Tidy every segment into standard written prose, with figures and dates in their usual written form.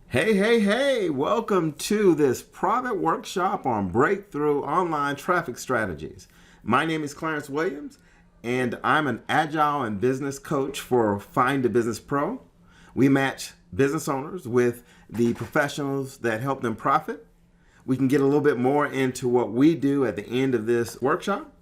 Hey, hey, hey, welcome to this private workshop on breakthrough online traffic strategies. My name is Clarence Williams, and I'm an agile and business coach for Find a Business Pro. We match business owners with the professionals that help them profit. We can get a little bit more into what we do at the end of this workshop.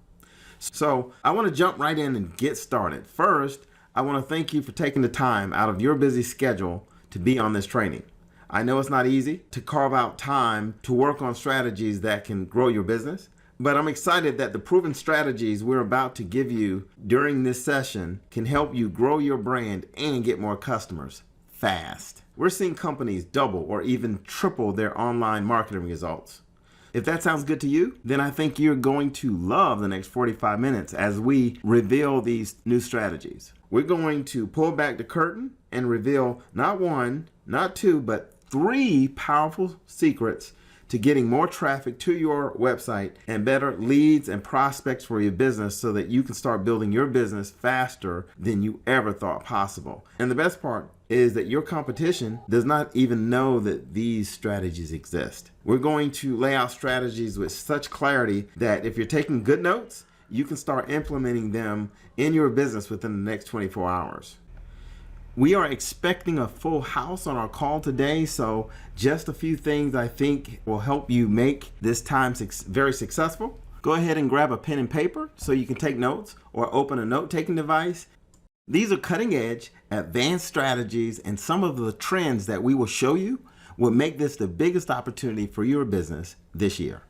So I want to jump right in and get started. First, I want to thank you for taking the time out of your busy schedule to be on this training. I know it's not easy to carve out time to work on strategies that can grow your business, but I'm excited that the proven strategies we're about to give you during this session can help you grow your brand and get more customers fast. We're seeing companies double or even triple their online marketing results. If that sounds good to you, then I think you're going to love the next 45 minutes as we reveal these new strategies. We're going to pull back the curtain and reveal not one, not two, but three powerful secrets to getting more traffic to your website and better leads and prospects for your business so that you can start building your business faster than you ever thought possible. And the best part is that your competition does not even know that these strategies exist. We're going to lay out strategies with such clarity that if you're taking good notes, you can start implementing them in your business within the next 24 hours. We are expecting a full house on our call today, so just a few things I think will help you make this time very successful. Go ahead and grab a pen and paper so you can take notes or open a note-taking device. These are cutting-edge, advanced strategies, and some of the trends that we will show you will make this the biggest opportunity for your business this year.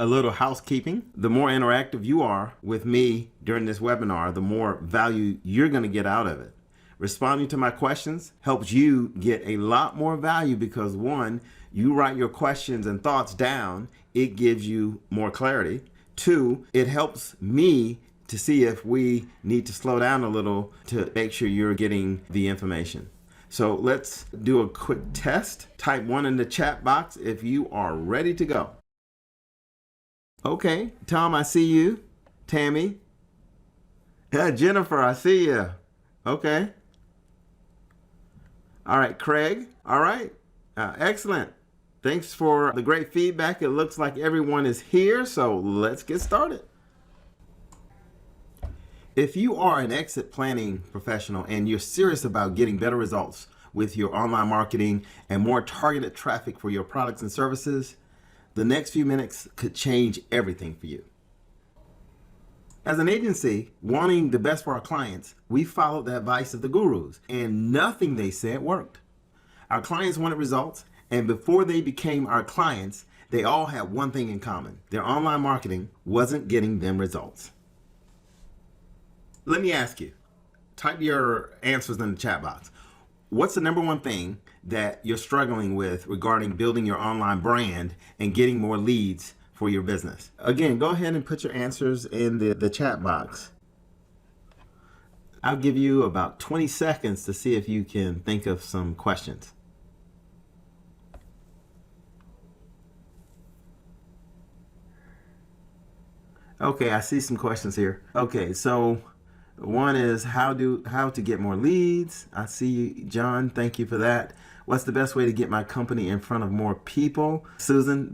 A little housekeeping: the more interactive you are with me during this webinar, the more value you're going to get out of it. Responding to my questions helps you get a lot more value because, one, you write your questions and thoughts down. It gives you more clarity. Two, it helps me to see if we need to slow down a little to make sure you're getting the information. So let's do a quick test. Type 1 in the chat box if you are ready to go. Okay, Tom, I see you. Tammy. Yeah, Jennifer, I see you. Okay. All right, Craig. All right. Excellent. Thanks for the great feedback. It looks like everyone is here, so let's get started. If you are an exit planning professional and you're serious about getting better results with your online marketing and more targeted traffic for your products and services, the next few minutes could change everything for you. As an agency, wanting the best for our clients, we followed the advice of the gurus, and nothing they said worked. Our clients wanted results, and before they became our clients, they all had one thing in common: their online marketing wasn't getting them results. Let me ask you, type your answers in the chat box. What's the number one thing that you're struggling with regarding building your online brand and getting more leads for your business? Again, go ahead and put your answers in the chat box. I'll give you about 20 seconds to see if you can think of some questions. Okay, I see some questions here. Okay, so one is how to get more leads. I see you, John. Thank you for that. What's the best way to get my company in front of more people? Susan,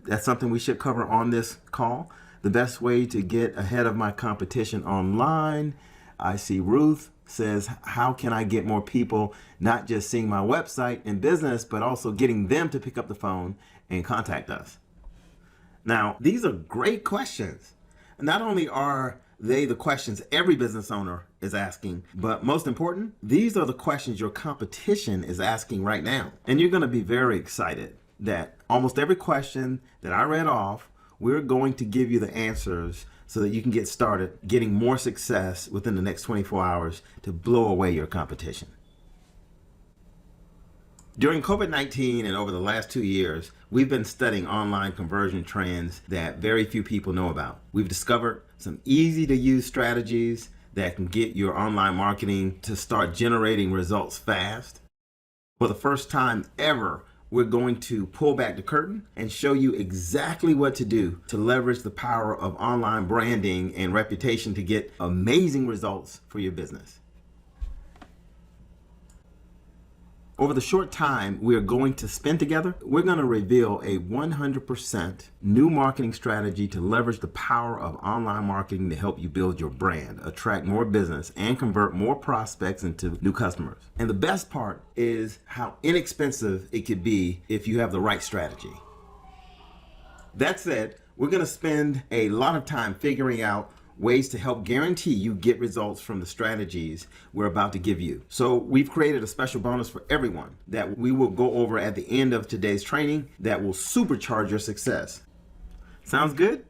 that's something we should cover on this call. The best way to get ahead of my competition online. I see Ruth says, how can I get more people not just seeing my website and business, but also getting them to pick up the phone and contact us? Now, these are great questions. Not only are they the questions every business owner is asking, but most important, these are the questions your competition is asking right now. And you're going to be very excited that almost every question that I read off, we're going to give you the answers so that you can get started getting more success within the next 24 hours to blow away your competition. During COVID-19 and over the last 2 years, we've been studying online conversion trends that very few people know about. We've discovered some easy to use strategies that can get your online marketing to start generating results fast. For the first time ever, we're going to pull back the curtain and show you exactly what to do to leverage the power of online branding and reputation to get amazing results for your business. Over the short time we are going to spend together, we're going to reveal a 100% new marketing strategy to leverage the power of online marketing to help you build your brand, attract more business, and convert more prospects into new customers. And the best part is how inexpensive it could be if you have the right strategy. That said, we're going to spend a lot of time figuring out ways to help guarantee you get results from the strategies we're about to give you. So we've created a special bonus for everyone that we will go over at the end of today's training that will supercharge your success. Sounds good?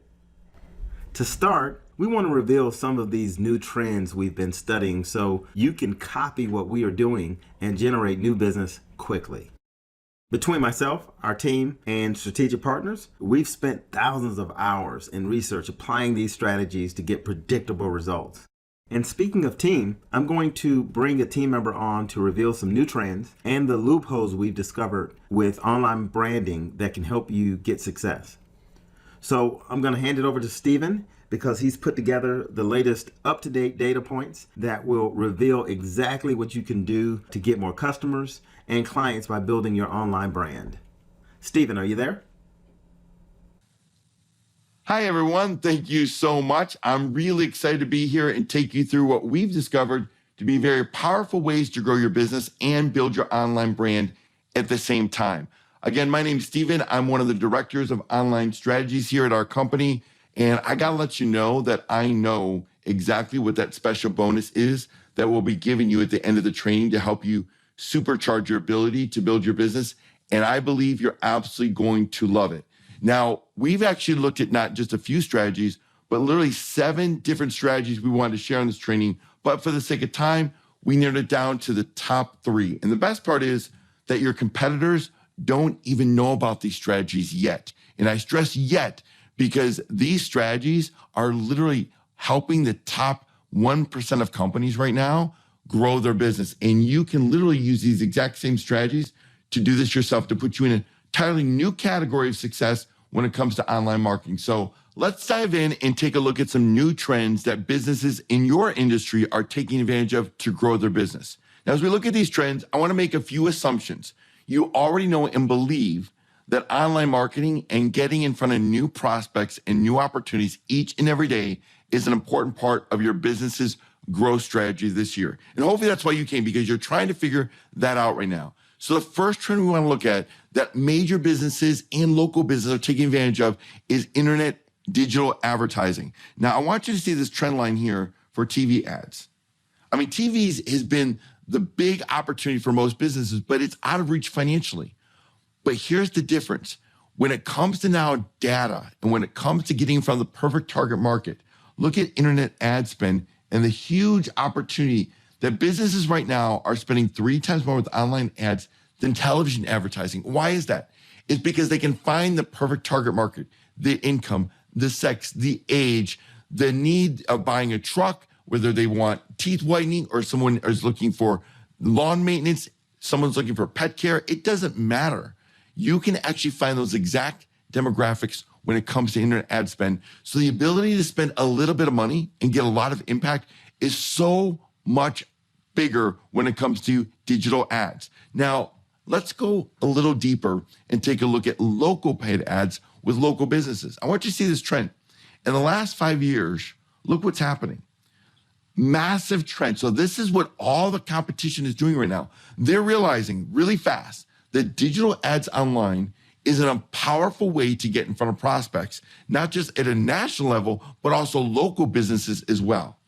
To start, we want to reveal some of these new trends we've been studying so you can copy what we are doing and generate new business quickly. Between myself, our team, and strategic partners, we've spent thousands of hours in research applying these strategies to get predictable results. And speaking of team, I'm going to bring a team member on to reveal some new trends and the loopholes we've discovered with online branding that can help you get success. So I'm going to hand it over to Steven because he's put together the latest up-to-date data points that will reveal exactly what you can do to get more customers and clients by building your online brand. Steven, are you there? Hi, everyone. Thank you so much. I'm really excited to be here and take you through what we've discovered to be very powerful ways to grow your business and build your online brand at the same time. Again, my name is Steven. I'm one of the directors of online strategies here at our company. And I got to let you know that I know exactly what that special bonus is that we'll be giving you at the end of the training to help you supercharge your ability to build your business. And I believe you're absolutely going to love it. Now, we've actually looked at not just a few strategies, but literally 7 different strategies we wanted to share on this training. But for the sake of time, we narrowed it down to the top 3. And the best part is that your competitors don't even know about these strategies yet. And I stress yet because these strategies are literally helping the top 1% of companies right now grow their business. And you can literally use these exact same strategies to do this yourself, to put you in an entirely new category of success when it comes to online marketing. So let's dive in and take a look at some new trends that businesses in your industry are taking advantage of to grow their business. Now, as we look at these trends, I want to make a few assumptions. You already know and believe that online marketing and getting in front of new prospects and new opportunities each and every day is an important part of your business's growth strategy this year. And hopefully that's why you came, because you're trying to figure that out right now. So the first trend we want to look at that major businesses and local businesses are taking advantage of is internet digital advertising. Now, I want you to see this trend line here for TV ads. I mean, TVs has been the big opportunity for most businesses, but it's out of reach financially. But here's the difference. When it comes to now data and when it comes to getting from the perfect target market, look at internet ad spend and the huge opportunity that businesses right now are spending 3 times more with online ads than television advertising. Why is that? It's because they can find the perfect target market, the income, the sex, the age, the need of buying a truck, whether they want teeth whitening or someone is looking for lawn maintenance, someone's looking for pet care. It doesn't matter. You can actually find those exact demographics when it comes to internet ad spend. So the ability to spend a little bit of money and get a lot of impact is so much bigger when it comes to digital ads. Now, let's go a little deeper and take a look at local paid ads with local businesses. I want you to see this trend. In the last 5 years, look what's happening. Massive trend. So this is what all the competition is doing right now. They're realizing really fast that digital ads online is a powerful way to get in front of prospects, not just at a national level, but also local businesses as well.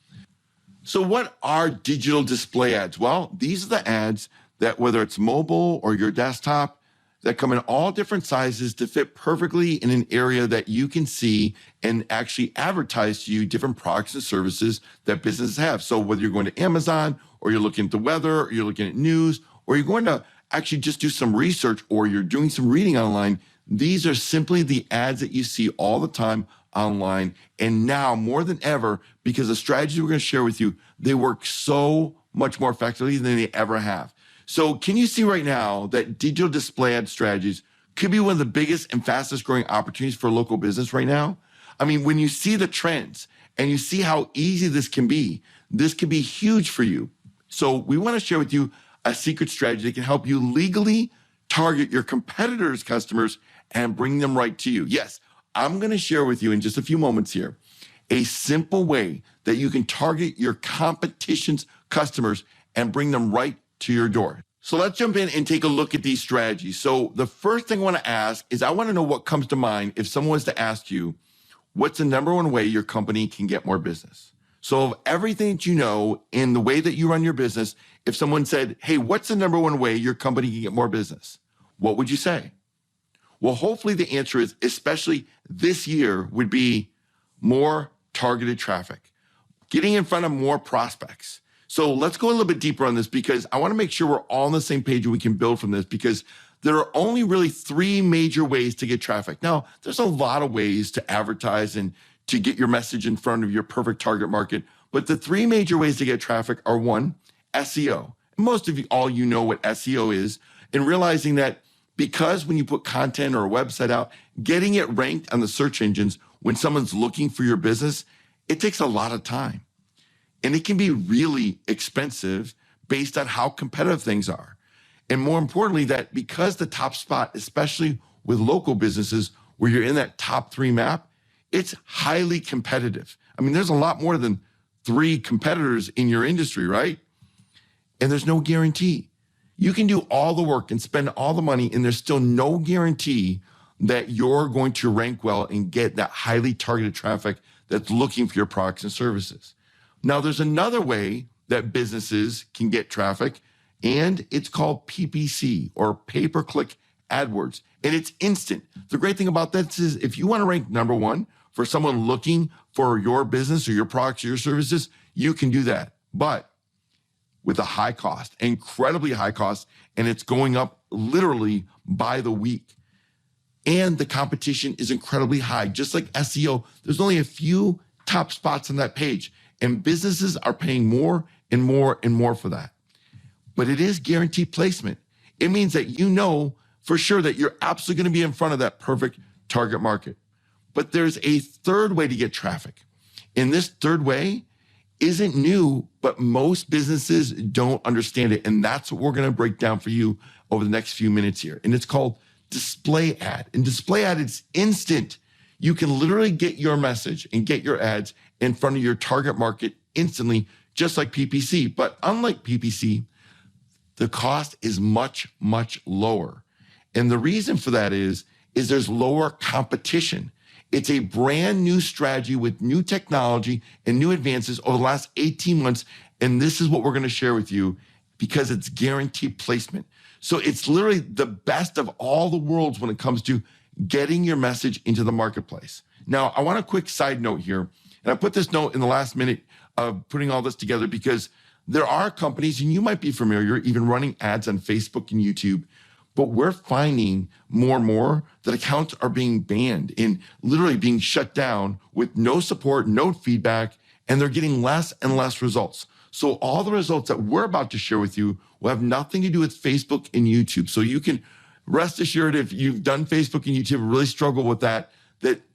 So what are digital display ads? Well, these are the ads that, whether it's mobile or your desktop, that come in all different sizes to fit perfectly in an area that you can see and actually advertise to you different products and services that businesses have. So whether you're going to Amazon or you're looking at the weather or you're looking at news or you're going to actually just do some research or you're doing some reading online, these are simply the ads that you see all the time online. And now more than ever, because the strategies we're going to share with you, they work so much more effectively than they ever have. So can you see right now that digital display ad strategies could be one of the biggest and fastest growing opportunities for local business right now? I mean, when you see the trends and you see how easy this can be huge for you. So we want to share with you a secret strategy that can help you legally target your competitors' customers and bring them right to you. Yes, I'm going to share with you in just a few moments here a simple way that you can target your competition's customers and bring them right to your door. So let's jump in and take a look at these strategies. So the first thing I want to ask is I want to know what comes to mind if someone was to ask you, what's the number one way your company can get more business? So of everything that you know in the way that you run your business, if someone said, hey, what's the number one way your company can get more business? What would you say? Well, hopefully the answer is, especially this year, would be more targeted traffic, getting in front of more prospects. So let's go a little bit deeper on this because I want to make sure we're all on the same page and we can build from this because there are only really 3 major ways to get traffic. Now, there's a lot of ways to advertise and to get your message in front of your perfect target market. But the 3 major ways to get traffic are 1, SEO. Most of you, all you know what SEO is, and realizing that because when you put content or a website out, getting it ranked on the search engines when someone's looking for your business, it takes a lot of time. And it can be really expensive based on how competitive things are. And more importantly, that because the top spot, especially with local businesses where you're in that top 3 map, it's highly competitive. I mean, there's a lot more than 3 competitors in your industry, right? And there's no guarantee. You can do all the work and spend all the money, and there's still no guarantee that you're going to rank well and get that highly targeted traffic that's looking for your products and services. Now, there's another way that businesses can get traffic, and it's called PPC or pay-per-click AdWords, and it's instant. The great thing about this is if you want to rank number 1 for someone looking for your business or your products or your services, you can do that, but with a high cost, incredibly high cost, and it's going up literally by the week. And the competition is incredibly high. Just like SEO, there's only a few top spots on that page, and businesses are paying more and more and more for that. But it is guaranteed placement. It means that you know for sure that you're absolutely going to be in front of that perfect target market. But there's a third way to get traffic. And this third way isn't new, but most businesses don't understand it. And that's what we're going to break down for you over the next few minutes here. And it's called display ad. And display ad is instant. You can literally get your message and get your ads in front of your target market instantly, just like PPC. But unlike PPC, the cost is much, much lower. And the reason for that is there's lower competition. It's a brand new strategy with new technology and new advances over the last 18 months. And this is what we're going to share with you because it's guaranteed placement. So it's literally the best of all the worlds when it comes to getting your message into the marketplace. Now, I want a quick side note here. And I put this note in the last minute of putting all this together because there are companies, and you might be familiar, even running ads on Facebook and YouTube, but we're finding more and more that accounts are being banned and literally being shut down with no support, no feedback, and they're getting less and less results. So all the results that we're about to share with you will have nothing to do with Facebook and YouTube. So you can rest assured if you've done Facebook and YouTube, really struggle with that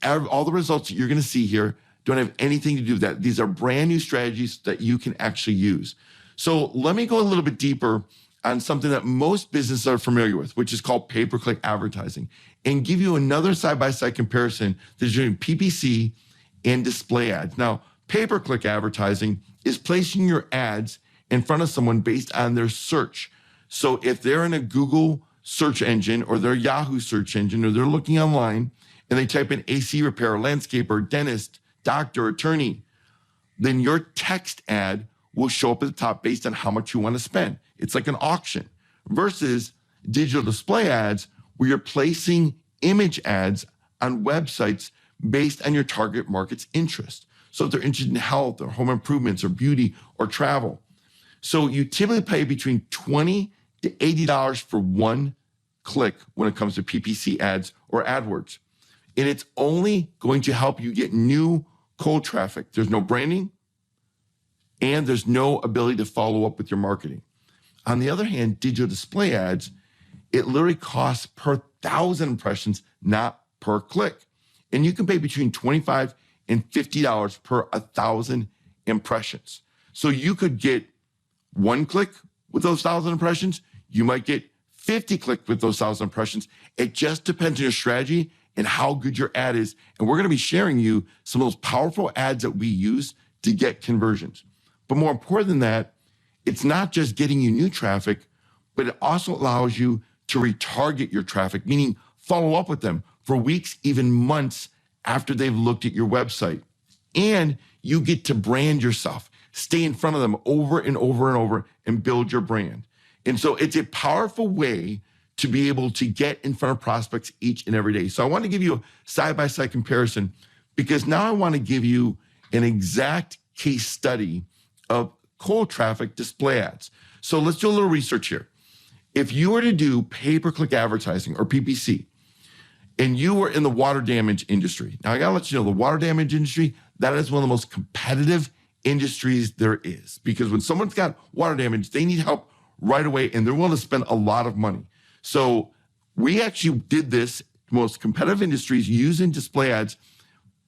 all the results that you're going to see here don't have anything to do with that. These are brand new strategies that you can actually use. So let me go a little bit deeper on something that most businesses are familiar with, which is called pay-per-click advertising, and give you another side-by-side comparison that's doing PPC and display ads. Now, pay-per-click advertising is placing your ads in front of someone based on their search. So if they're in a Google search engine or their Yahoo search engine, or they're looking online and they type in AC repair, landscaper, dentist, doctor, attorney, then your text ad will show up at the top based on how much you want to spend. It's like an auction versus digital display ads where you're placing image ads on websites based on your target market's interest. So if they're interested in health or home improvements or beauty or travel. So you typically pay between $20 to $80 for one click when it comes to PPC ads or AdWords. And it's only going to help you get new cold traffic. There's no branding and there's no ability to follow up with your marketing. On the other hand, digital display ads, it literally costs per 1,000 impressions, not per click. And you can pay between $25 and $50 per 1,000 impressions. So you could get one click with those 1,000 impressions. You might get 50 clicks with those 1,000 impressions. It just depends on your strategy and how good your ad is. And we're going to be sharing you some of those powerful ads that we use to get conversions. But more important than that, it's not just getting you new traffic, but it also allows you to retarget your traffic, meaning follow up with them for weeks, even months after they've looked at your website. And you get to brand yourself, stay in front of them over and over and over and build your brand. And so it's a powerful way to be able to get in front of prospects each and every day. So I want to give you a side-by-side comparison because now I want to give you an exact case study of cold traffic display ads. So let's do a little research here. If you were to do pay-per-click advertising or PPC, and you were in the water damage industry, now I gotta let you know the water damage industry, that is one of the most competitive industries there is. Because when someone's got water damage, they need help right away and they're willing to spend a lot of money. So we actually did this, most competitive industries using display ads,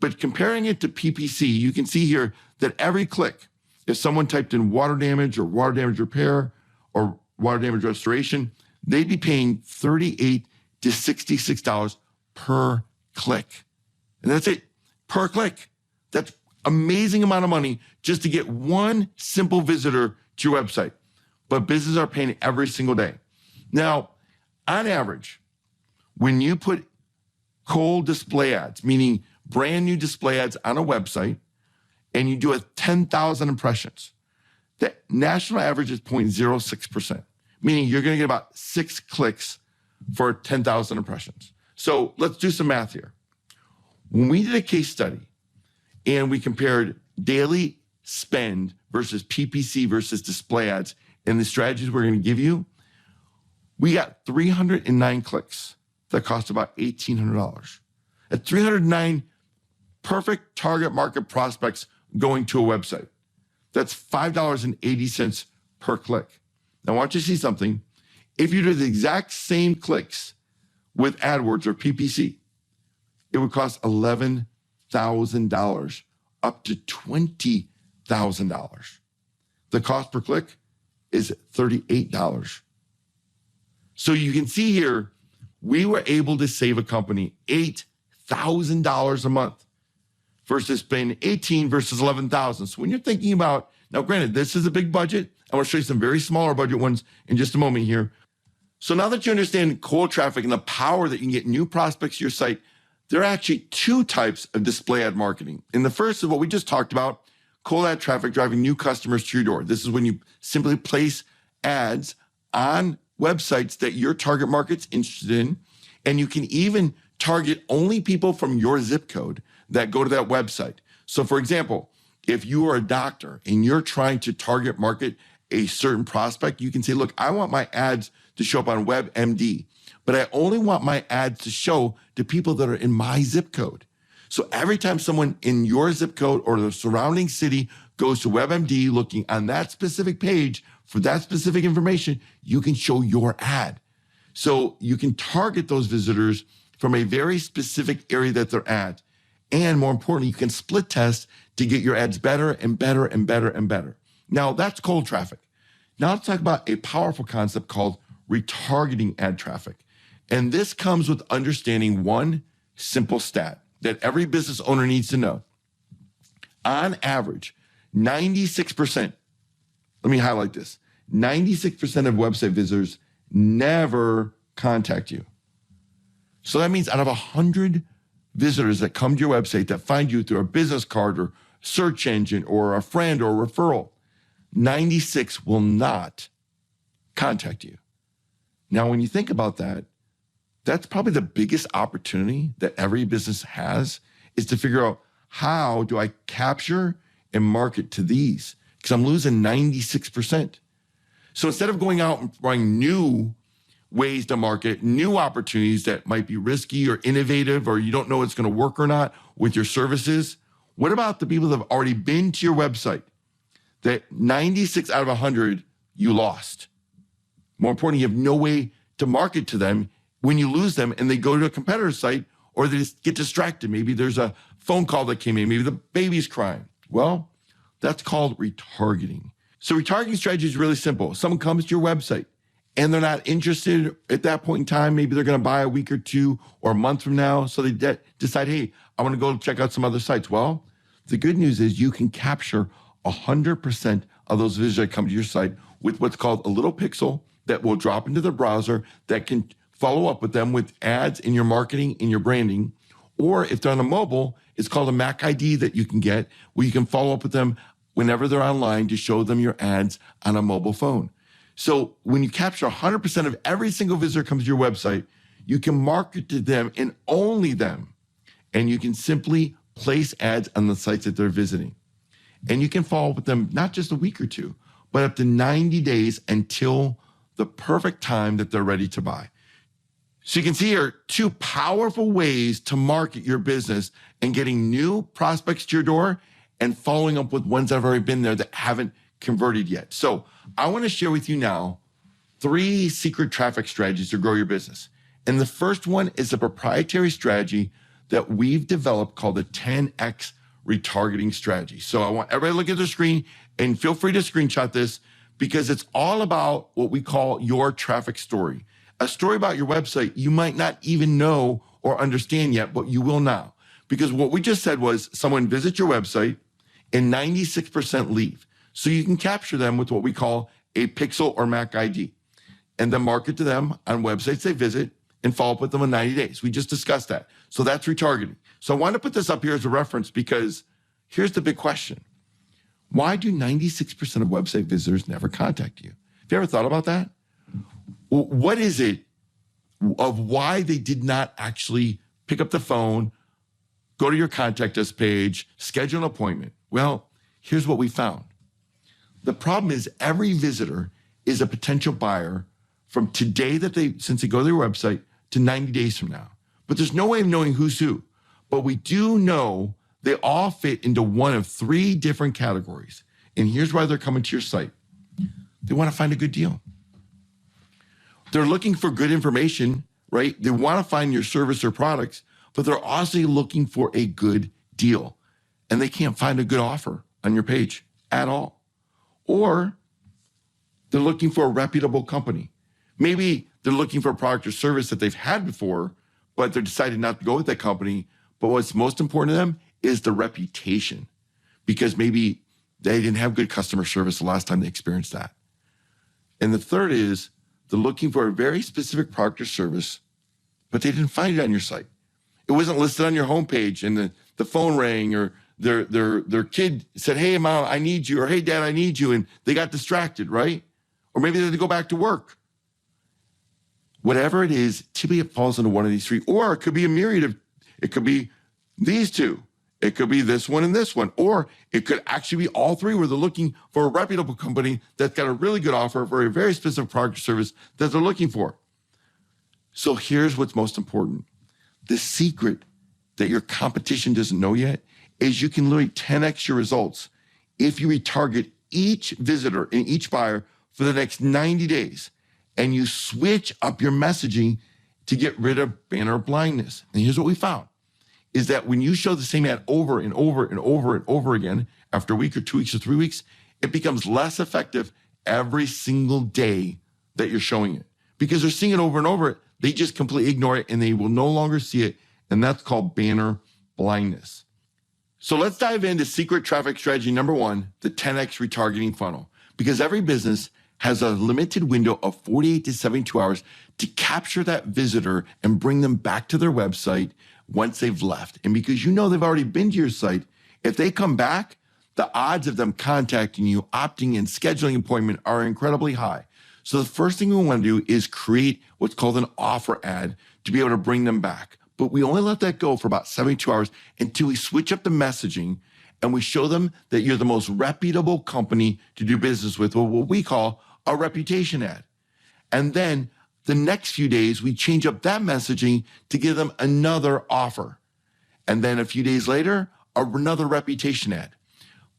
but comparing it to PPC, you can see here that every click, if someone typed in water damage or water damage repair or water damage restoration, they'd be paying $38 to $66 per click. And that's it, per click. That's amazing amount of money just to get one simple visitor to your website. But businesses are paying every single day. Now, on average, when you put cold display ads, meaning brand new display ads on a website, and you do a 10,000 impressions, the national average is 0.06%, meaning you're going to get about 6 clicks for 10,000 impressions. So let's do some math here. When we did a case study and we compared daily spend versus PPC versus display ads and the strategies we're going to give you, we got 309 clicks that cost about $1,800. At 309 perfect target market prospects going to a website. That's $5.80 per click. Now, I want you to see something. If you did the exact same clicks with AdWords or PPC, it would cost $11,000 up to $20,000. The cost per click is $38. So you can see here, we were able to save a company $8,000 a month versus paying 18 versus 11,000. So when you're thinking about, now granted, this is a big budget. I want to show you some very smaller budget ones in just a moment here. So now that you understand cold traffic and the power that you can get new prospects to your site, there are actually 2 types of display ad marketing. And the first is what we just talked about, cold ad traffic driving new customers to your door. This is when you simply place ads on websites that your target market's interested in. And you can even target only people from your zip code that go to that website. So for example, if you are a doctor and you're trying to target market a certain prospect, you can say, look, I want my ads to show up on WebMD, but I only want my ads to show to people that are in my zip code. So every time someone in your zip code or the surrounding city goes to WebMD looking on that specific page for that specific information, you can show your ad. So you can target those visitors from a very specific area that they're at. And more importantly, you can split test to get your ads better and better and better and better. Now that's cold traffic. Now let's talk about a powerful concept called retargeting ad traffic. And this comes with understanding one simple stat that every business owner needs to know. On average, 96%, let me highlight this, 96% of website visitors never contact you. So that means out of 100 visitors that come to your website that find you through a business card or search engine or a friend or a referral, 96 will not contact you. Now, when you think about that, that's probably the biggest opportunity that every business has, is to figure out, how do I capture and market to these? Because I'm losing 96%. So instead of going out and finding new ways to market, new opportunities that might be risky or innovative, or you don't know it's going to work or not with your services, what about the people that have already been to your website? That 96 out of 100 you lost. More importantly, you have no way to market to them when you lose them and they go to a competitor's site, or they just get distracted. Maybe there's a phone call that came in, maybe the baby's crying. Well, that's called retargeting. So retargeting strategy is really simple. Someone comes to your website and they're not interested at that point in time. Maybe they're going to buy a week or two or a month from now. So they decide, hey, I want to go check out some other sites. Well, the good news is you can capture 100% of those visitors that come to your site with what's called a little pixel that will drop into the browser that can follow up with them with ads in your marketing, in your branding. Or if they're on a mobile, it's called a Mac ID that you can get where you can follow up with them whenever they're online to show them your ads on a mobile phone. So when you capture 100% of every single visitor comes to your website, you can market to them and only them. And you can simply place ads on the sites that they're visiting. And you can follow up with them not just a week or two, but up to 90 days until the perfect time that they're ready to buy. So you can see here two powerful ways to market your business and getting new prospects to your door and following up with ones that have already been there that haven't converted yet. So I want to share with you now 3 secret traffic strategies to grow your business. And the first one is a proprietary strategy that we've developed called the 10X retargeting strategy. So I want everybody to look at the screen and feel free to screenshot this because it's all about what we call your traffic story. A story about your website you might not even know or understand yet, but you will now. Because what we just said was someone visits your website and 96% leave. So you can capture them with what we call a pixel or Mac ID and then market to them on websites they visit and follow up with them in 90 days. We just discussed that. So that's retargeting. So I want to put this up here as a reference because here's the big question. Why do 96% of website visitors never contact you? Have you ever thought about that? What is it of why they did not actually pick up the phone, go to your contact us page, schedule an appointment? Well, here's what we found. The problem is every visitor is a potential buyer from today since they go to their website to 90 days from now. But there's no way of knowing who's who. But we do know they all fit into one of 3 different categories. And here's why they're coming to your site. They want to find a good deal. They're looking for good information, right? They want to find your service or products, but they're also looking for a good deal. And they can't find a good offer on your page at all. Or they're looking for a reputable company. Maybe they're looking for a product or service that they've had before, but they're deciding not to go with that company. But what's most important to them is the reputation, because maybe they didn't have good customer service the last time they experienced that. And the third is they're looking for a very specific product or service, but they didn't find it on your site. It wasn't listed on your homepage and the phone rang or their kid said, hey, Mom, I need you, or hey, Dad, I need you, and they got distracted, right? Or maybe they had to go back to work. Whatever it is, typically it falls into one of these 3, or it could be a myriad of, it could be these 2. It could be this one and this one, or it could actually be all 3 where they're looking for a reputable company that's got a really good offer for a very specific product or service that they're looking for. So here's what's most important. The secret that your competition doesn't know yet is you can literally 10x your results if you retarget each visitor and each buyer for the next 90 days and you switch up your messaging to get rid of banner blindness. And here's what we found is that when you show the same ad over and over and over and over again, after a week or 2 weeks or 3 weeks, it becomes less effective every single day that you're showing it because they're seeing it over and over. They just completely ignore it and they will no longer see it. And that's called banner blindness. So let's dive into secret traffic strategy number 1, the 10X retargeting funnel, because every business has a limited window of 48 to 72 hours to capture that visitor and bring them back to their website once they've left. And because you know they've already been to your site, if they come back, the odds of them contacting you, opting in, scheduling an appointment are incredibly high. So the first thing we want to do is create what's called an offer ad to be able to bring them back. But we only let that go for about 72 hours until we switch up the messaging and we show them that you're the most reputable company to do business with, or what we call a reputation ad. And then the next few days, we change up that messaging to give them another offer. And then a few days later, another reputation ad.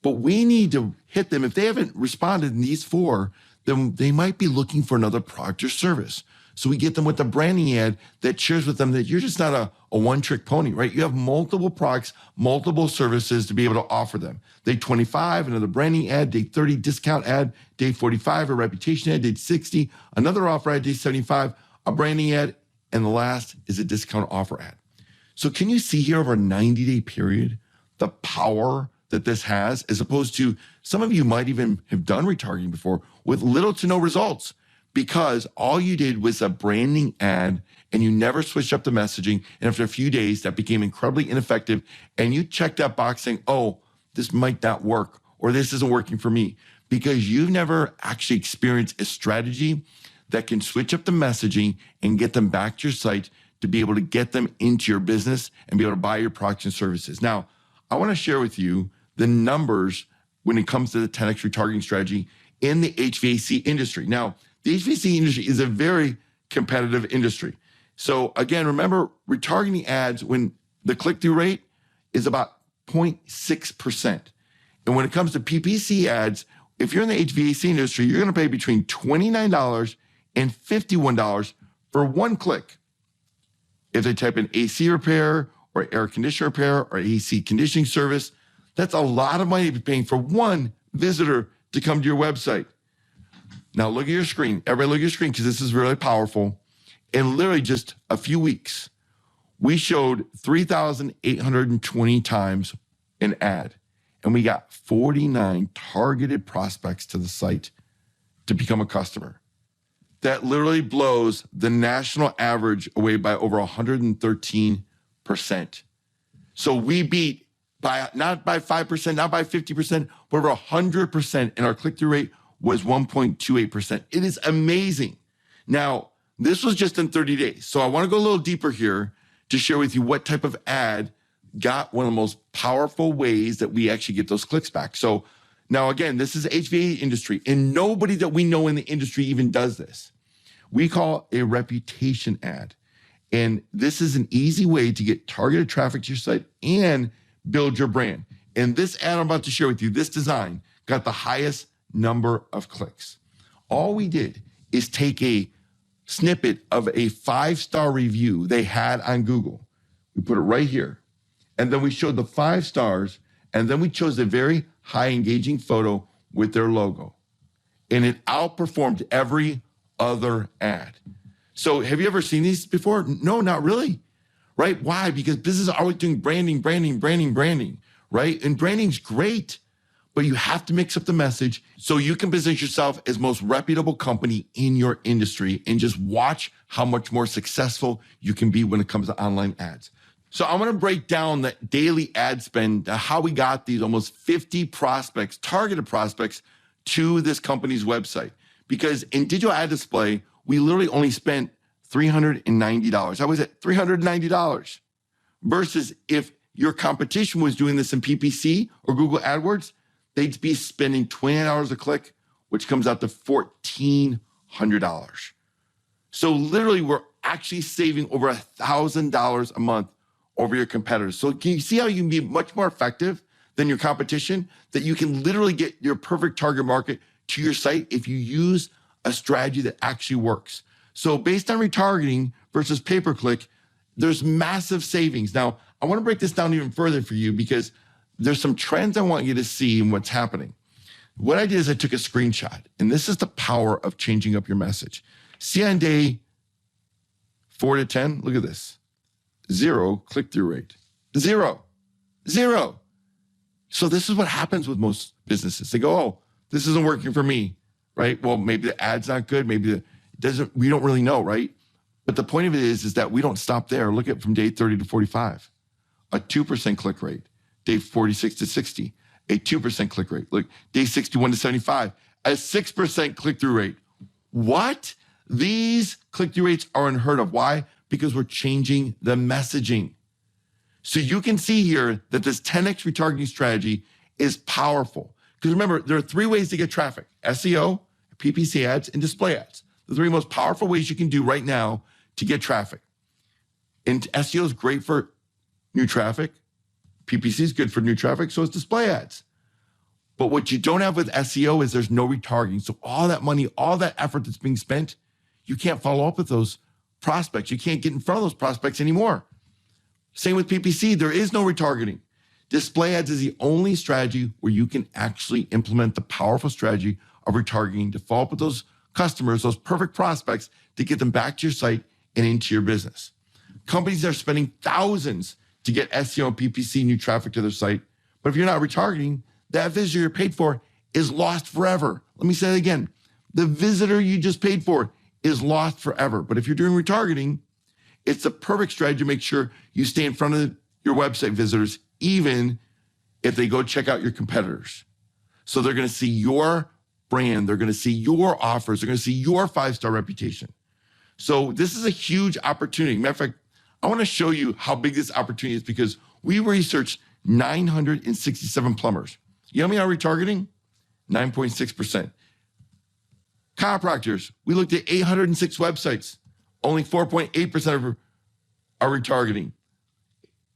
But we need to hit them. If they haven't responded in these 4, then they might be looking for another product or service. So we get them with a branding ad that shares with them that you're just not a one-trick pony, right? You have multiple products, multiple services to be able to offer them. Day 25, another branding ad. Day 30, discount ad. Day 45, a reputation ad. Day 60, another offer ad. Day 75, a branding ad. And the last is a discount offer ad. So can you see here over a 90-day period the power that this has, as opposed to some of you might even have done retargeting before with little to no results, because all you did was a branding ad and you never switched up the messaging. And after a few days, that became incredibly ineffective. And you checked that box saying, oh, this might not work, or this isn't working for me, because you've never actually experienced a strategy that can switch up the messaging and get them back to your site to be able to get them into your business and be able to buy your products and services. Now, I want to share with you the numbers when it comes to the 10x retargeting strategy in the HVAC industry. Now, the HVAC industry is a very competitive industry. So again, remember, retargeting ads, when the click-through rate is about 0.6%. And when it comes to PPC ads, if you're in the HVAC industry, you're going to pay between $29 and $51 for one click. If they type in AC repair or air conditioner repair or AC conditioning service, that's a lot of money to be paying for one visitor to come to your website. Now look at your screen. Everybody look at your screen, because this is really powerful. In literally just a few weeks, we showed 3,820 times an ad, and we got 49 targeted prospects to the site to become a customer. That literally blows the national average away by over 113%. So we beat by not by 5%, not by 50%, but over 100%, and our click-through rate was 1.28%. It is amazing. Now, this was just in 30 days. So I want to go a little deeper here to share with you what type of ad got one of the most powerful ways that we actually get those clicks back. So now, again, this is HVAC industry, and nobody that we know in the industry even does this. We call a reputation ad. And this is an easy way to get targeted traffic to your site and build your brand. And this ad I'm about to share with you, this design, got the highest number of clicks. All we did is take a snippet of a 5-star review they had on Google. We put it right here. And then we showed the 5 stars, and then we chose a very high engaging photo with their logo. And it outperformed every other ad. So have you ever seen these before? No, not really. Right? Why? Because businesses are always doing branding, right? And branding's great, but you have to mix up the message so you can position yourself as most reputable company in your industry, and just watch how much more successful you can be when it comes to online ads. So I want to break down the daily ad spend, how we got these almost 50 prospects, targeted prospects, to this company's website. Because in digital ad display, we literally only spent $390. I was at $390. Versus if your competition was doing this in PPC or Google AdWords, they'd be spending $20 a click, which comes out to $1,400. So literally, we're actually saving over $1,000 a month over your competitors. So can you see how you can be much more effective than your competition? That you can literally get your perfect target market to your site if you use a strategy that actually works. So based on retargeting versus pay-per-click, there's massive savings. Now, I want to break this down even further for you, because there's some trends I want you to see in what's happening. What I did is I took a screenshot, and this is the power of changing up your message. See on day 4 to 10, look at this. 0 click-through rate. 0. So this is what happens with most businesses. They go, oh, this isn't working for me, right? Well, maybe the ad's not good. Maybe we don't really know, right? But the point of it is that we don't stop there. Look at from day 30 to 45, a 2% click rate. Day 46 to 60, a 2% click rate. Look, day 61 to 75, a 6% click-through rate. What? These click-through rates are unheard of. Why? Because we're changing the messaging. So you can see here that this 10x retargeting strategy is powerful. Because remember, there are 3 ways to get traffic: SEO, PPC ads, and display ads. The 3 most powerful ways you can do right now to get traffic. And SEO is great for new traffic. PPC is good for new traffic, so is display ads. But what you don't have with SEO is there's no retargeting. So all that money, all that effort that's being spent, you can't follow up with those prospects. You can't get in front of those prospects anymore. Same with PPC. There is no retargeting. Display ads is the only strategy where you can actually implement the powerful strategy of retargeting to follow up with those customers, those perfect prospects, to get them back to your site and into your business. Companies are spending thousands to get SEO and PPC new traffic to their site. But if you're not retargeting, that visitor you're paid for is lost forever. Let me say that again. The visitor you just paid for is lost forever. But if you're doing retargeting, it's the perfect strategy to make sure you stay in front of your website visitors, even if they go check out your competitors. So they're going to see your brand. They're going to see your offers. They're going to see your 5-star reputation. So this is a huge opportunity. Matter of fact, I want to show you how big this opportunity is because we researched 967 plumbers. You know how many are retargeting? 9.6%. Chiropractors, we looked at 806 websites. Only 4.8% are retargeting.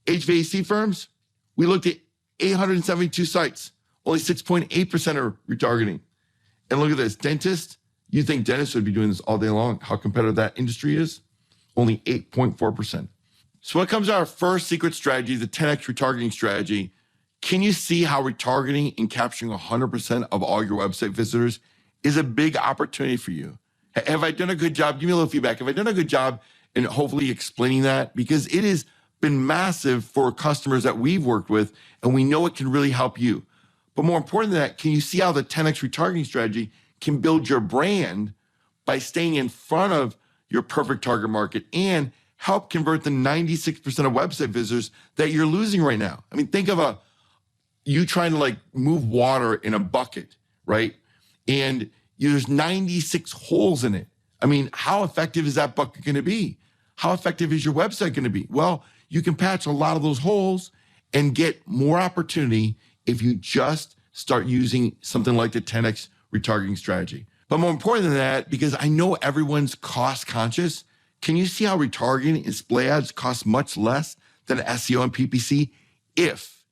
HVAC firms, we looked at 872 sites. Only 6.8% are retargeting. And look at this, dentists, you think dentists would be doing this all day long. How competitive that industry is? Only 8.4%. So when it comes to our first secret strategy, the 10x retargeting strategy, can you see how retargeting and capturing 100% of all your website visitors is a big opportunity for you? Have I done a good job? Give me a little feedback. Have I done a good job in hopefully explaining that? Because it has been massive for customers that we've worked with, and we know it can really help you. But more important than that, can you see how the 10x retargeting strategy can build your brand by staying in front of your perfect target market and help convert the 96% of website visitors that you're losing right now? I mean, think of you trying to like move water in a bucket, right? And there's 96 holes in it. I mean, how effective is that bucket going to be? How effective is your website going to be? Well, you can patch a lot of those holes and get more opportunity if you just start using something like the 10x retargeting strategy. But more important than that, because I know everyone's cost conscious, can you see how retargeting and display ads cost much less than SEO and PPC if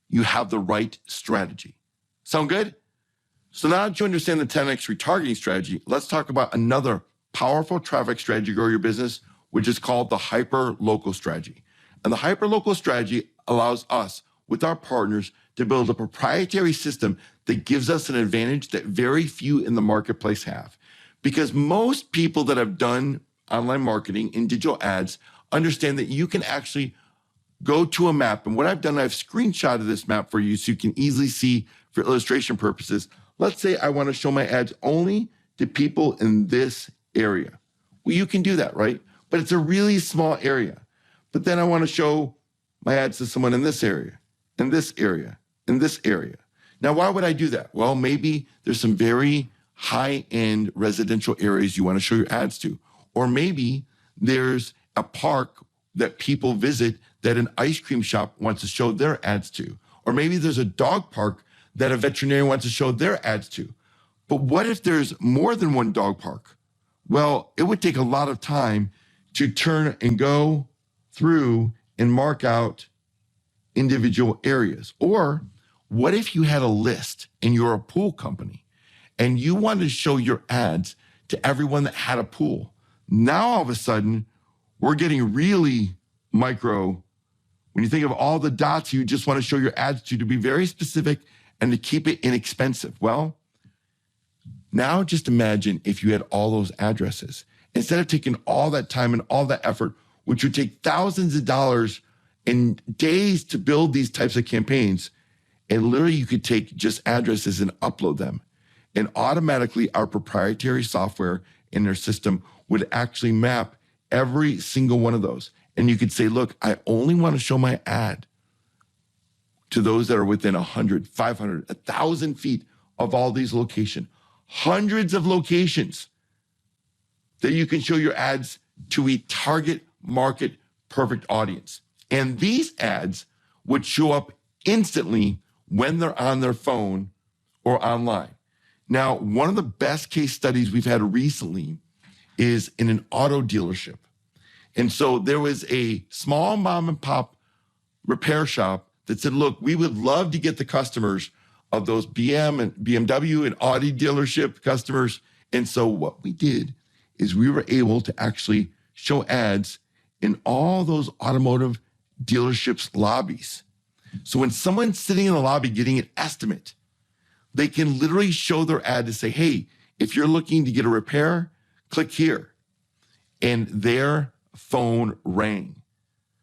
you have the right strategy? Sound good? So now that you understand the 10x retargeting strategy, let's talk about another powerful traffic strategy to grow your business, which is called the hyper-local strategy. And the hyper-local strategy allows us, with our partners, to build a proprietary system that gives us an advantage that very few in the marketplace have. Because most people that have done online marketing and digital ads understand that you can actually go to a map. And what I've done, I've screenshotted this map for you so you can easily see for illustration purposes. Let's say I want to show my ads only to people in this area. Well, you can do that, right? But it's a really small area. But then I want to show my ads to someone in this area, in this area, in this area. Now, why would I do that? Well, maybe there's some very high-end residential areas you want to show your ads to. Or maybe there's a park that people visit that an ice cream shop wants to show their ads to. Or maybe there's a dog park that a veterinarian wants to show their ads to. But what if there's more than one dog park? Well, it would take a lot of time to turn and go through and mark out individual areas. Or what if you had a list and you're a pool company and you wanted to show your ads to everyone that had a pool? Now, all of a sudden, we're getting really micro when you think of all the dots you just want to show your ads to be very specific and to keep it inexpensive. Well, now just imagine if you had all those addresses. Instead of taking all that time and all that effort, which would take thousands of dollars and days to build these types of campaigns, and literally you could take just addresses and upload them. And automatically our proprietary software in their system would actually map every single one of those. And you could say, look, I only want to show my ad to those that are within 100, 500, 1,000 feet of all these locations. Hundreds of locations that you can show your ads to a target market perfect audience. And these ads would show up instantly when they're on their phone or online. Now, one of the best case studies we've had recently is in an auto dealership. And so there was a small mom and pop repair shop that said, look, we would love to get the customers of those BMW and Audi dealership customers. And so what we did is we were able to actually show ads in all those automotive dealerships' lobbies. So when someone's sitting in the lobby getting an estimate, they can literally show their ad to say, hey, if you're looking to get a repair, click here. And their phone rang.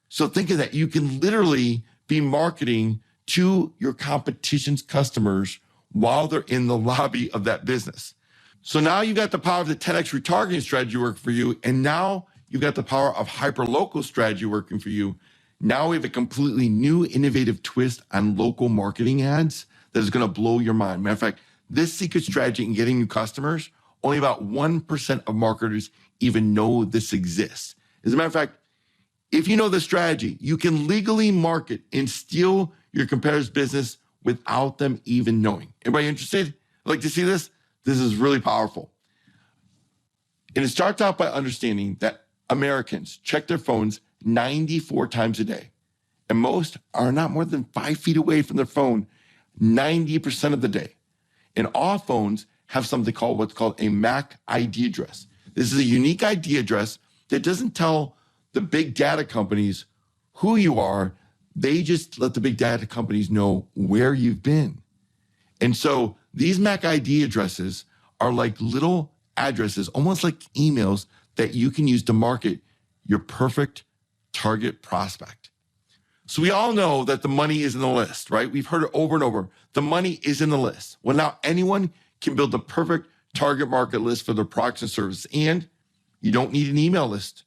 So think of that. You can literally be marketing to your competition's customers while they're in the lobby of that business. So now you got the power of the 10x retargeting strategy working for you. And now you've got the power of hyper-local strategy working for you. Now we have a completely new innovative twist on local marketing ads that is going to blow your mind. Matter of fact, this secret strategy in getting new customers, only about 1% of marketers even know this exists. As a matter of fact, if you know the strategy, you can legally market and steal your competitor's business without them even knowing. Anybody interested? Like to see this? This is really powerful. And it starts out by understanding that Americans check their phones 94 times a day. And most are not more than 5 feet away from their phone 90% of the day. And all phones have something called what's called a MAC ID address. This is a unique ID address that doesn't tell the big data companies who you are. They just let the big data companies know where you've been. And so these MAC ID addresses are like little addresses, almost like emails that you can use to market your perfect target prospect. So we all know that the money is in the list, right? We've heard it over and over. The money is in the list. Well, now anyone can build the perfect target market list for their products and services. And you don't need an email list.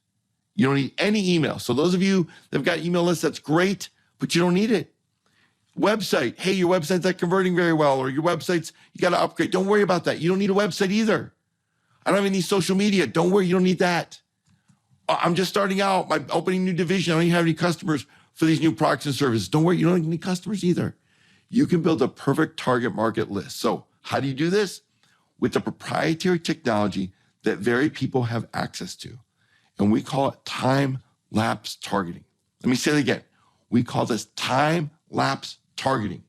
You don't need any email. So those of you that have got email lists, that's great, but you don't need it. Website, hey, your website's not converting very well, or your website's, you got to upgrade. Don't worry about that. You don't need a website either. I don't have any social media. Don't worry, you don't need that. I'm just starting out, my opening new division. I don't even have any customers for these new products and services. Don't worry, you don't need any customers either. You can build a perfect target market list. So how do you do this? With the proprietary technology that very people have access to. And we call it time-lapse targeting. Let me say it again. We call this time-lapse targeting.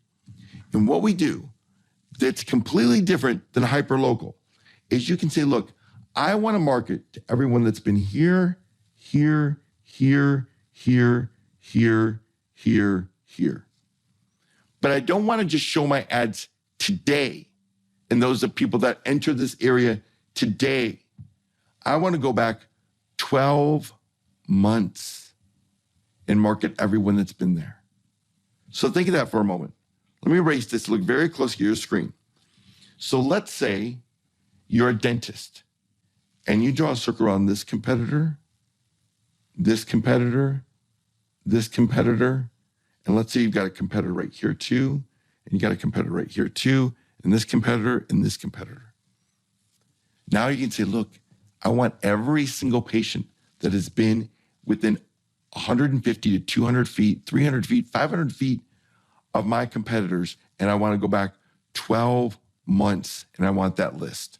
And what we do that's completely different than hyperlocal is you can say, look, I want to market to everyone that's been here, here, here, here, here, here, here. But I don't want to just show my ads today and those are people that enter this area today. I want to go back 12 months and market everyone that's been there. So think of that for a moment. Let me erase this, look very close to your screen. So let's say you're a dentist and you draw a circle around this competitor, this competitor, this competitor, and let's say you've got a competitor right here too, and you got a competitor right here too, and this competitor and this competitor. Now you can say, look, I want every single patient that has been within 150 to 200 feet, 300 feet, 500 feet of my competitors, and I want to go back 12 months, and I want that list.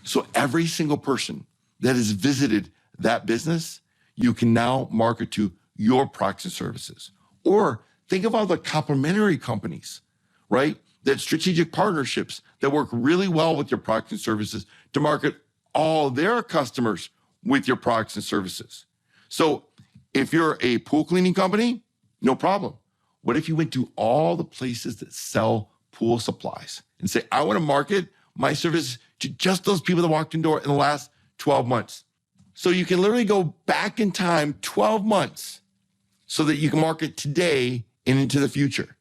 So every single person that has visited that business, you can now market to your products and services. Or think of all the complementary companies, right? That strategic partnerships that work really well with your products and services to market all their customers with your products and services. So if you're a pool cleaning company, no problem. What if you went to all the places that sell pool supplies and say, I want to market my service to just those people that walked in the door in the last 12 months. So you can literally go back in time 12 months so that you can market today and into the future.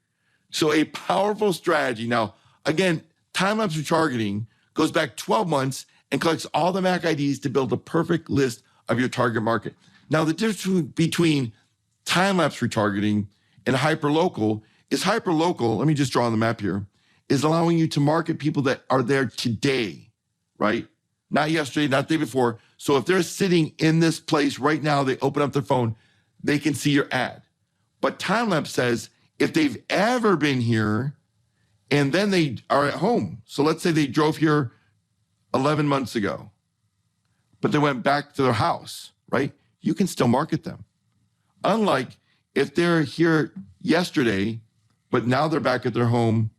So a powerful strategy. Now, again, time-lapse retargeting goes back 12 months and collects all the MAC IDs to build a perfect list of your target market. Now, the difference between time-lapse retargeting and hyperlocal is hyperlocal, let me just draw on the map here, is allowing you to market people that are there today, right? Not yesterday, not the day before. So if they're sitting in this place right now, they open up their phone, they can see your ad. But time-lapse says, if they've ever been here and then they are at home, so let's say they drove here 11 months ago, but they went back to their house, right? You can still market them. Unlike if they're here yesterday, but now they're back at their home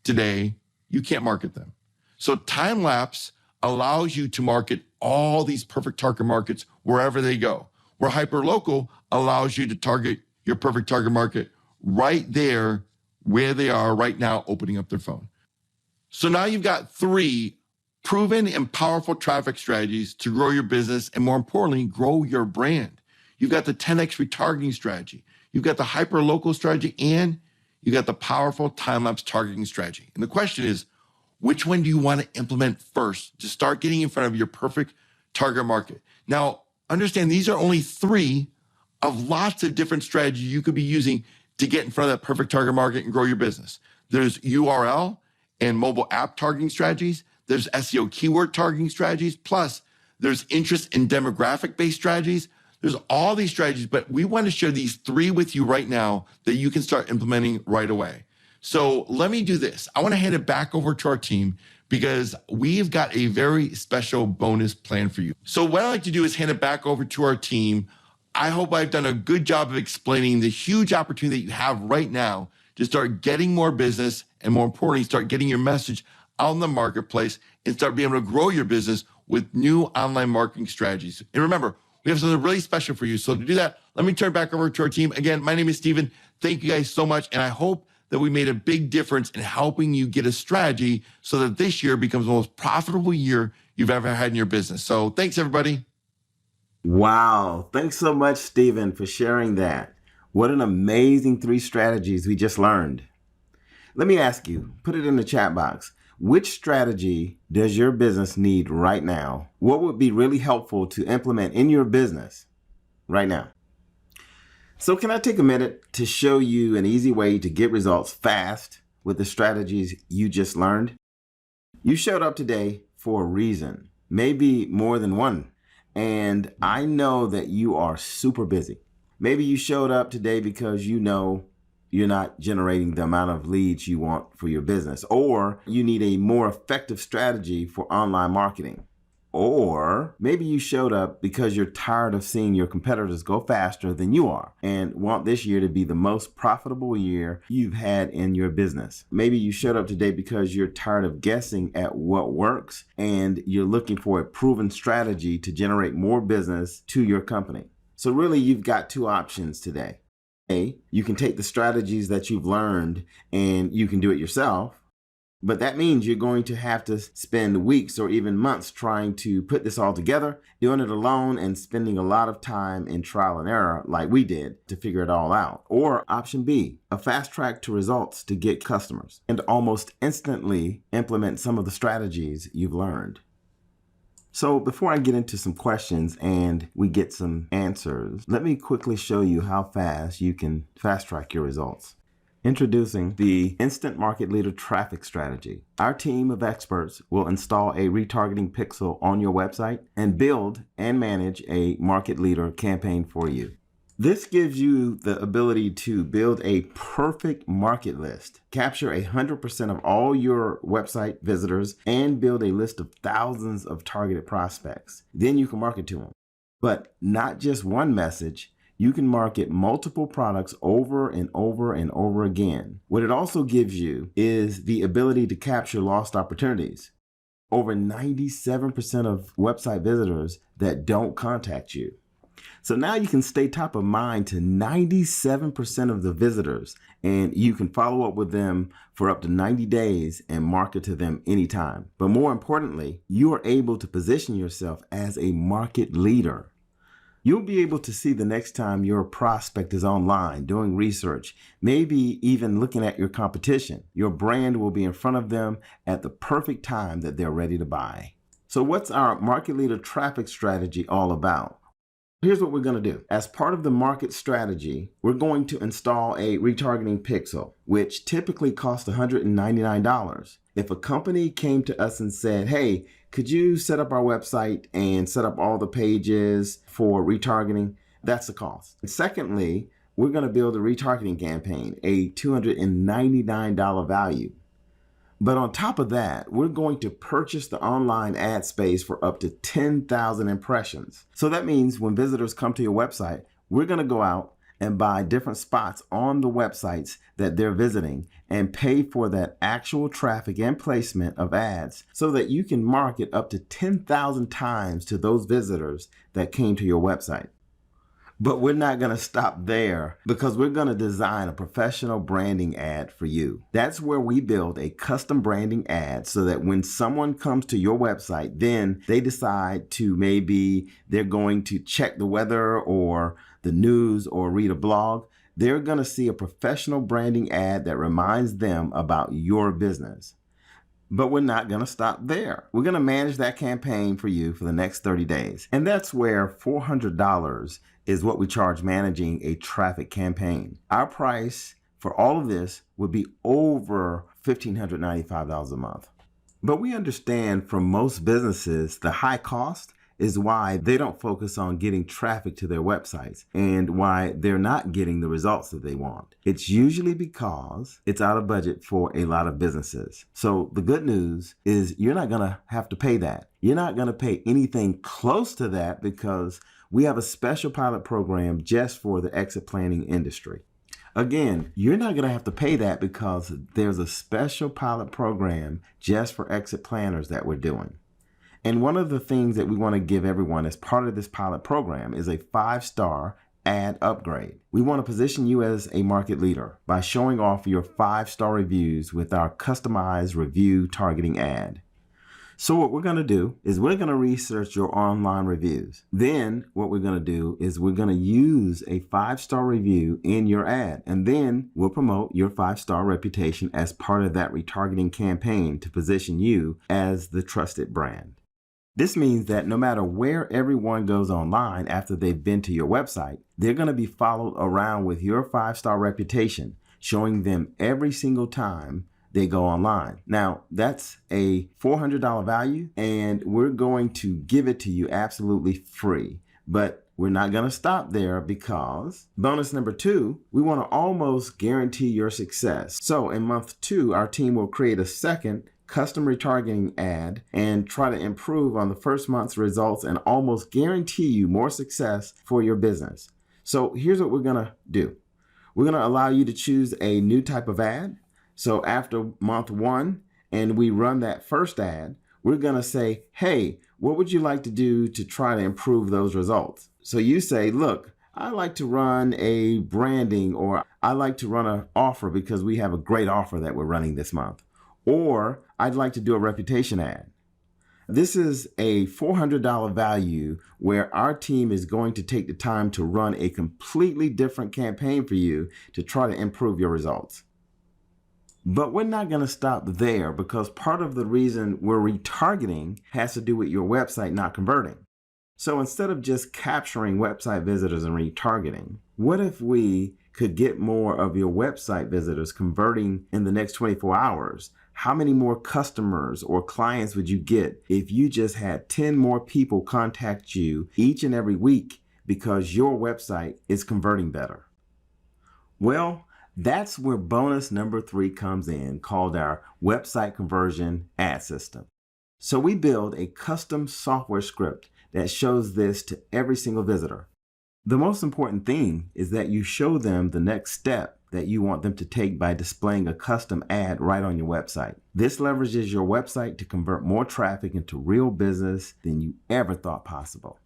today, you can't market them. So time-lapse allows you to market all these perfect target markets wherever they go. Where hyperlocal allows you to target your perfect target market right there where they are right now, opening up their phone. So now you've got 3 proven and powerful traffic strategies to grow your business and, more importantly, grow your brand. You've got the 10x retargeting strategy. You've got the hyperlocal strategy, and you got the powerful time-lapse targeting strategy. And the question is, which one do you want to implement first to start getting in front of your perfect target market? Now, understand these are only 3 of lots of different strategies you could be using to get in front of that perfect target market and grow your business. There's URL and mobile app targeting strategies. There's SEO keyword targeting strategies. Plus, there's interest and demographic-based strategies. There's all these strategies, but we want to share these 3 with you right now that you can start implementing right away. So let me do this. I want to hand it back over to our team because we've got a very special bonus plan for you. So what I'd like to do is hand it back over to our team. I hope I've done a good job of explaining the huge opportunity that you have right now to start getting more business and, more importantly, start getting your message out in the marketplace and start being able to grow your business with new online marketing strategies. And remember, we have something really special for you. So to do that, let me turn it back over to our team. Again, my name is Steven. Thank you guys so much. And I hope that we made a big difference in helping you get a strategy so that this year becomes the most profitable year you've ever had in your business. So thanks, everybody. Wow. Thanks so much, Steven, for sharing that. What an amazing 3 strategies we just learned. Let me ask you, put it in the chat box. Which strategy does your business need right now? What would be really helpful to implement in your business right now? So can I take a minute to show you an easy way to get results fast with the strategies you just learned? You showed up today for a reason, maybe more than one. And I know that you are super busy. Maybe you showed up today because you know you're not generating the amount of leads you want for your business, or you need a more effective strategy for online marketing. Or maybe you showed up because you're tired of seeing your competitors go faster than you are and want this year to be the most profitable year you've had in your business. Maybe you showed up today because you're tired of guessing at what works and you're looking for a proven strategy to generate more business to your company. So really, you've got 2 options today. A, you can take the strategies that you've learned and you can do it yourself. But that means you're going to have to spend weeks or even months trying to put this all together, doing it alone and spending a lot of time in trial and error like we did to figure it all out. Or option B, a fast track to results to get customers and almost instantly implement some of the strategies you've learned. So before I get into some questions and we get some answers, let me quickly show you how fast you can fast track your results. Introducing the Instant Market Leader Traffic Strategy. Our team of experts will install a retargeting pixel on your website and build and manage a market leader campaign for you. This gives you the ability to build a perfect market list, capture 100% of all your website visitors, and build a list of thousands of targeted prospects. Then you can market to them. But not just one message. You can market multiple products over and over and over again. What it also gives you is the ability to capture lost opportunities. Over 97% of website visitors that don't contact you. So now you can stay top of mind to 97% of the visitors, and you can follow up with them for up to 90 days and market to them anytime. But more importantly, you are able to position yourself as a market leader. You'll be able to see the next time your prospect is online doing research, maybe even looking at your competition. Your brand will be in front of them at the perfect time that they're ready to buy. So what's our market leader traffic strategy all about? Here's what we're going to do. As part of the market strategy, we're going to install a retargeting pixel, which typically costs $199. If a company came to us and said, hey, could you set up our website and set up all the pages for retargeting? That's the cost. And secondly, we're going to build a retargeting campaign, a $299 value. But on top of that, we're going to purchase the online ad space for up to 10,000 impressions. So that means when visitors come to your website, we're going to go out and buy different spots on the websites that they're visiting and pay for that actual traffic and placement of ads so that you can market up to 10,000 times to those visitors that came to your website. But we're not going to stop there because we're going to design a professional branding ad for you. That's where we build a custom branding ad so that when someone comes to your website, then they decide to maybe they're going to check the weather or the news or read a blog. They're going to see a professional branding ad that reminds them about your business. But we're not going to stop there. We're going to manage that campaign for you for the next 30 days. And that's where $400 is what we charge managing a traffic campaign. Our price for all of this would be over $1,595 a month. But we understand from most businesses, the high cost is why they don't focus on getting traffic to their websites and why they're not getting the results that they want. It's usually because it's out of budget for a lot of businesses. So the good news is you're not going to have to pay that. You're not going to pay anything close to that because we have a special pilot program just for the exit planning industry. Again, you're not going to have to pay that because there's a special pilot program just for exit planners that we're doing. And one of the things that we want to give everyone as part of this pilot program is a 5-star ad upgrade. We want to position you as a market leader by showing off your 5-star reviews with our customized review targeting ad. So what we're going to do is we're going to research your online reviews. Then what we're going to do is we're going to use a 5-star review in your ad. And then we'll promote your 5-star reputation as part of that retargeting campaign to position you as the trusted brand. This means that no matter where everyone goes online after they've been to your website, they're going to be followed around with your 5-star reputation, showing them every single time they go online. Now, that's a $400 value, and we're going to give it to you absolutely free. But we're not going to stop there because bonus number 2, we want to almost guarantee your success. So in month 2, our team will create a second custom retargeting ad and try to improve on the first month's results and almost guarantee you more success for your business. So here's what we're going to do. We're going to allow you to choose a new type of ad. So after month 1 and we run that first ad, we're going to say, hey, what would you like to do to try to improve those results? So you say, look, I like to run a branding, or I like to run an offer because we have a great offer that we're running this month. Or I'd like to do a reputation ad. This is a $400 value where our team is going to take the time to run a completely different campaign for you to try to improve your results. But we're not going to stop there because part of the reason we're retargeting has to do with your website not converting. So instead of just capturing website visitors and retargeting, what if we could get more of your website visitors converting in the next 24 hours? How many more customers or clients would you get if you just had 10 more people contact you each and every week because your website is converting better? Well, that's where bonus number 3 comes in, called our website conversion ad system. So we build a custom software script that shows this to every single visitor. The most important thing is that you show them the next step that you want them to take by displaying a custom ad right on your website. This leverages your website to convert more traffic into real business than you ever thought possible.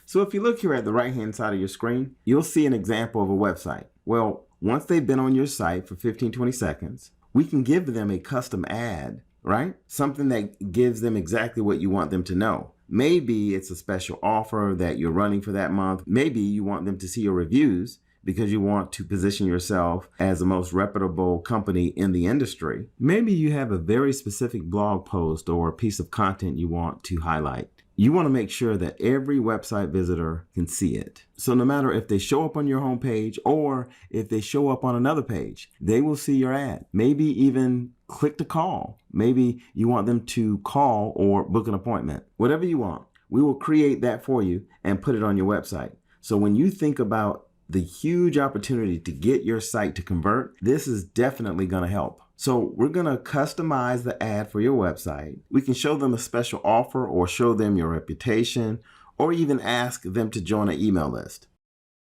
So if you look here at the right-hand side of your screen, you'll see an example of a website. Well, once they've been on your site for 15-20 seconds, we can give them a custom ad, right? Something that gives them exactly what you want them to know. Maybe it's a special offer that you're running for that month. Maybe you want them to see your reviews because you want to position yourself as the most reputable company in the industry. Maybe you have a very specific blog post or a piece of content you want to highlight. You want to make sure that every website visitor can see it. So no matter if they show up on your homepage or if they show up on another page, they will see your ad. Maybe even click to call. Maybe you want them to call or book an appointment. Whatever you want, we will create that for you and put it on your website. So when you think about the huge opportunity to get your site to convert, this is definitely going to help. So we're going to customize the ad for your website. We can show them a special offer or show them your reputation or even ask them to join an email list.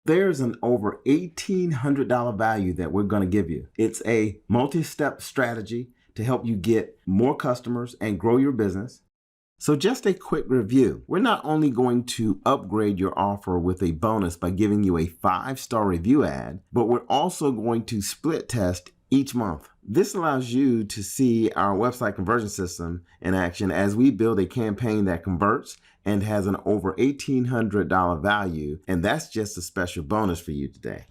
There's an over $1,800 value that we're going to give you. It's a multi-step strategy to help you get more customers and grow your business. So just a quick review. We're not only going to upgrade your offer with a bonus by giving you a 5-star review ad, but we're also going to split test each month. This allows you to see our website conversion system in action as we build a campaign that converts and has an over $1,800 value, and that's just a special bonus for you today.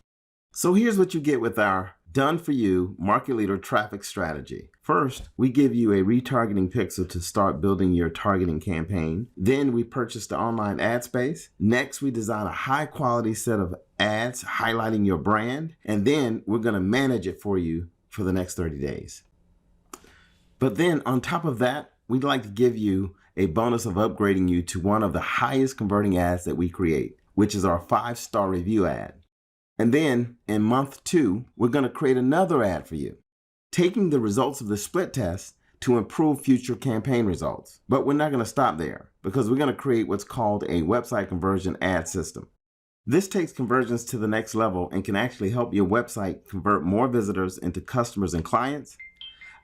So here's what you get with our done for you market leader traffic strategy. First, we give you a retargeting pixel to start building your targeting campaign. Then we purchase the online ad space. Next, we design a high quality set of ads highlighting your brand. And then we're going to manage it for you for the next 30 days. But then on top of that, we'd like to give you a bonus of upgrading you to one of the highest converting ads that we create, which is our 5-star review ad. And then in month 2, we're going to create another ad for you, taking the results of the split test to improve future campaign results. But we're not going to stop there because we're going to create what's called a website conversion ad system. This takes conversions to the next level and can actually help your website convert more visitors into customers and clients.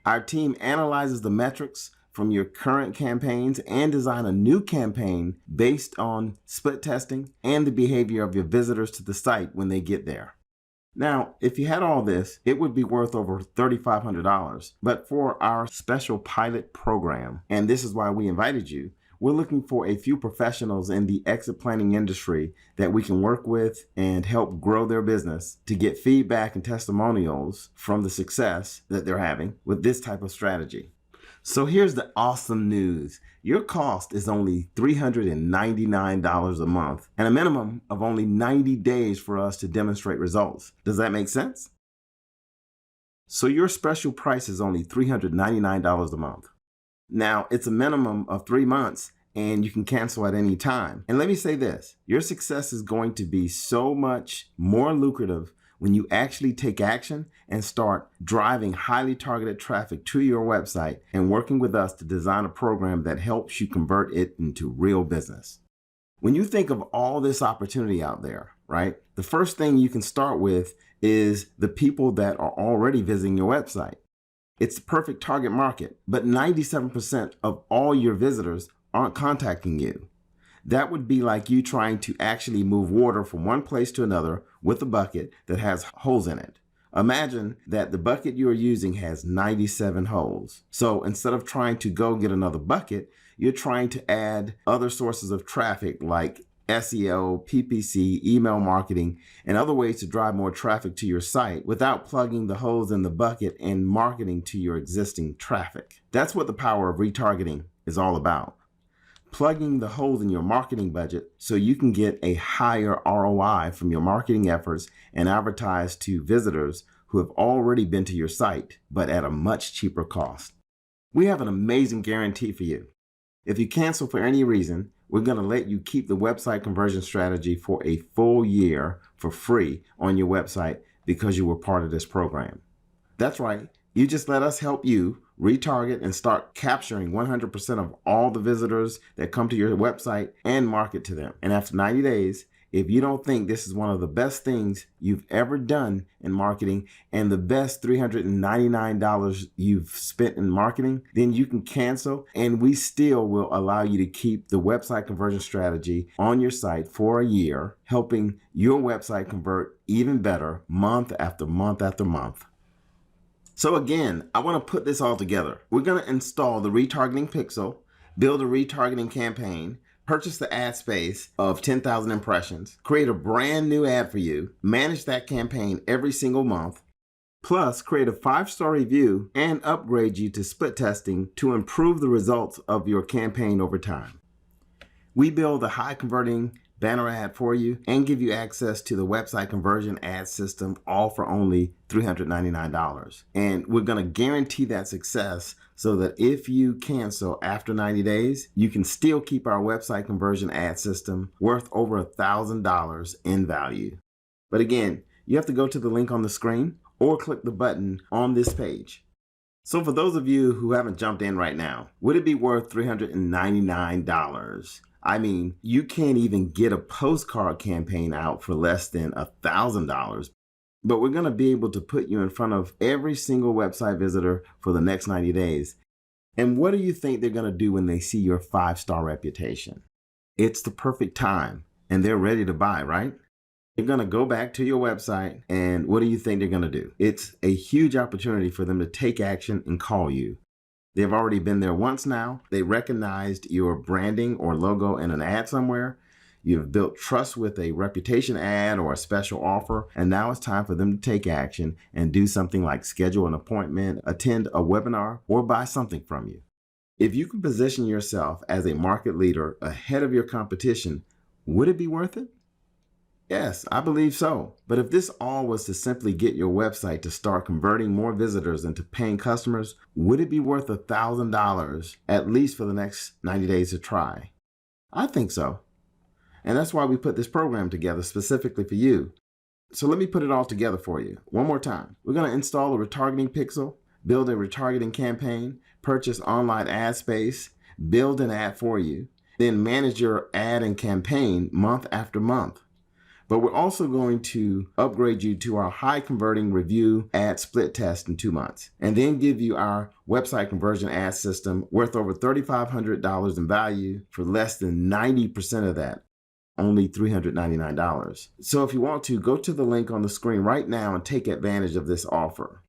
Our team analyzes the metrics from your current campaigns and design a new campaign based on split testing and the behavior of your visitors to the site when they get there. Now, if you had all this, it would be worth over $3,500. But for our special pilot program, and this is why we invited you, we're looking for a few professionals in the exit planning industry that we can work with and help grow their business to get feedback and testimonials from the success that they're having with this type of strategy. So here's the awesome news. Your cost is only $399 a month and a minimum of only 90 days for us to demonstrate results. Does that make sense? So your special price is only $399 a month. Now, it's a minimum of 3 months and you can cancel at any time. And let me say this, your success is going to be so much more lucrative when you actually take action and start driving highly targeted traffic to your website and working with us to design a program that helps you convert it into real business. When you think of all this opportunity out there, right, the first thing you can start with is the people that are already visiting your website. It's the perfect target market, but 97% of all your visitors aren't contacting you. That would be like you trying to actually move water from one place to another with a bucket that has holes in it. Imagine that the bucket you are using has 97 holes. So instead of trying to go get another bucket, you're trying to add other sources of traffic like SEO, PPC, email marketing, and other ways to drive more traffic to your site without plugging the holes in the bucket and marketing to your existing traffic. That's what the power of retargeting is all about. Plugging the holes in your marketing budget so you can get a higher ROI from your marketing efforts and advertise to visitors who have already been to your site, but at a much cheaper cost. We have an amazing guarantee for you. If you cancel for any reason, we're going to let you keep the website conversion strategy for a full year for free on your website because you were part of this program. That's right. You just let us help you retarget and start capturing 100% of all the visitors that come to your website and market to them. And after 90 days, if you don't think this is one of the best things you've ever done in marketing and the best $399 you've spent in marketing, then you can cancel and we still will allow you to keep the website conversion strategy on your site for a year, helping your website convert even better month after month after month. So again, I want to put this all together. We're going to install the retargeting pixel, build a retargeting campaign, purchase the ad space of 10,000 impressions, create a brand new ad for you, manage that campaign every single month, plus create a 5-star review and upgrade you to split testing to improve the results of your campaign over time. We build a high converting banner ad for you and give you access to the website conversion ad system, all for only $399. And we're going to guarantee that success so that if you cancel after 90 days, you can still keep our website conversion ad system worth over $1,000 in value. But again, you have to go to the link on the screen or click the button on this page. So for those of you who haven't jumped in right now, would it be worth $399? I mean, you can't even get a postcard campaign out for less than $1,000. But we're going to be able to put you in front of every single website visitor for the next 90 days. And what do you think they're going to do when they see your 5-star reputation? It's the perfect time, and they're ready to buy, right? They're going to go back to your website, and what do you think they're going to do? It's a huge opportunity for them to take action and call you. They've already been there once now. They recognized your branding or logo in an ad somewhere. You've built trust with a reputation ad or a special offer, and now it's time for them to take action and do something like schedule an appointment, attend a webinar, or buy something from you. If you can position yourself as a market leader ahead of your competition, would it be worth it? Yes, I believe so. But if this all was to simply get your website to start converting more visitors into paying customers, would it be worth $1,000 at least for the next 90 days to try? I think so. And that's why we put this program together specifically for you. So let me put it all together for you. One more time. We're going to install a retargeting pixel, build a retargeting campaign, purchase online ad space, build an ad for you, then manage your ad and campaign month after month. But we're also going to upgrade you to our high converting review ad split test in 2 months, and then give you our website conversion ad system worth over $3,500 in value for less than 90% of that, only $399. So if you want to, go to the link on the screen right now and take advantage of this offer.